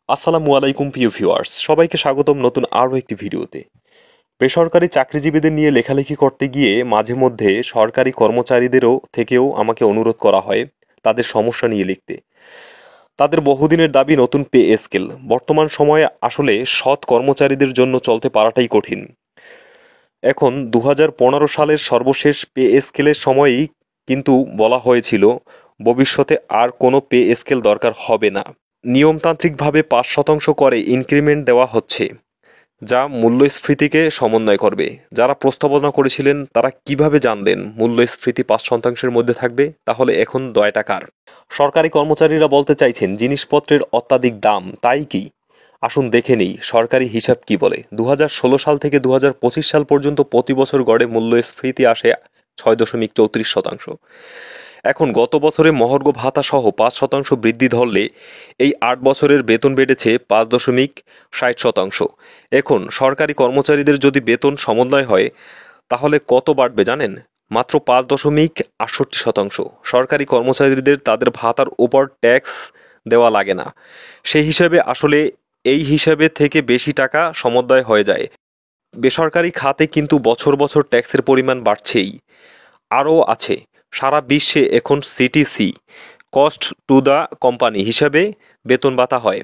আসসালামু আলাইকুম প্রিয় ভিউয়ার্স, সবাইকে স্বাগতম নতুন আরও একটি ভিডিওতে। বেসরকারি চাকরিজীবীদের নিয়ে লেখালেখি করতে গিয়ে মাঝে মধ্যে সরকারি কর্মচারীদেরও থেকেও আমাকে অনুরোধ করা হয় তাদের সমস্যা নিয়ে লিখতে। তাদের বহুদিনের দাবি নতুন পে স্কেল। বর্তমান সময়ে আসলে সৎ কর্মচারীদের জন্য চলতে পারাটাই কঠিন। এখন 2015 সালের সর্বশেষ পে স্কেলের সময়েই কিন্তু বলা হয়েছিল ভবিষ্যতে আর কোনো পে স্কেল দরকার হবে না। নিয়মতান্ত্রিকভাবে 5% করে ইনক্রিমেন্ট দেওয়া হচ্ছে, যা মূল্যস্ফীতিকে সমন্বয় করবে। যারা প্রস্তাবনা করেছিলেন তারা কিভাবে জানলেন মূল্যস্ফীতি 5%-এর মধ্যে থাকবে? তাহলে এখন দয়টা কার? সরকারি কর্মচারীরা বলতে চাইছেন জিনিসপত্রের অত্যাধিক দাম, তাই কি? আসুন দেখে নেই সরকারি হিসাব কি বলে। 2016 সাল থেকে 2025 সাল পর্যন্ত প্রতি বছর গড়ে মূল্যস্ফীতি আসে 6.34%। এখন গত বছরে মহার্ঘ ভাতা সহ 5% বৃদ্ধি ধরলে এই 8 বছরের বেতন বেড়েছে 5.60%। এখন সরকারি কর্মচারীদের যদি বেতন সমন্বয় হয় তাহলে কত বাড়বে জানেন? মাত্র 5.68%। সরকারি কর্মচারীদের তাদের ভাতার উপর ট্যাক্স দেওয়া লাগে না। সেই হিসাবে আসলে এই হিসাবে থেকে বেশি টাকা সমন্বয় হয়ে যায়। বেসরকারি খাতে কিন্তু বছর বছর ট্যাক্সের পরিমাণ বাড়ছেই। আরও আছে, সারা বিশ্বে এখন CTC cost to the company হিসাবে বেতন ভাতা হয়।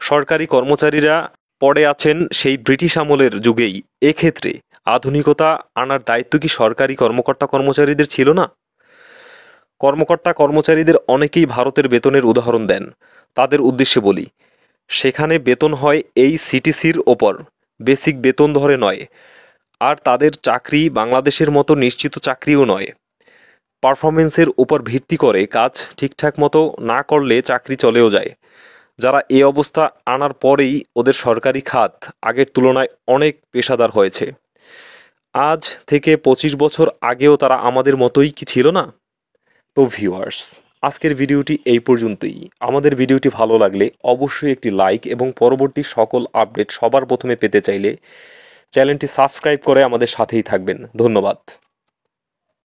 সরকারি কর্মচারীরা পড়ে আছেন সেই ব্রিটিশ আমলের যুগেই। এক্ষেত্রে আধুনিকতা আনার দায়িত্ব কি সরকারি কর্মকর্তা কর্মচারীদের ছিল না? কর্মকর্তা কর্মচারীদের অনেকেই ভারতের বেতনের উদাহরণ দেন। তাদের উদ্দেশ্যে বলি, সেখানে বেতন হয় এই সিটিসির ওপর, বেসিক বেতন ধরে নয়। আর তাদের চাকরি বাংলাদেশের মতো নিশ্চিত চাকরিও নয়। পারফরমেন্সের উপর ভিত্তি করে কাজ ঠিকঠাক মতো না করলে চাকরি চলেও যায়। যারা এই অবস্থা আনার পরেই ওদের সরকারি খাত আগের তুলনায় অনেক পেশাদার হয়েছে। আজ থেকে 25 বছর আগেও তারা আমাদের মতোই কি ছিল না? তো ভিউয়ার্স, আজকের ভিডিওটি এই পর্যন্তই। আমাদের ভিডিওটি ভালো লাগলে অবশ্যই একটি লাইক এবং পরবর্তী সকল আপডেট সবার প্রথমে পেতে চাইলে চ্যানেলটি সাবস্ক্রাইব করে আমাদের সাথেই থাকবেন। ধন্যবাদ।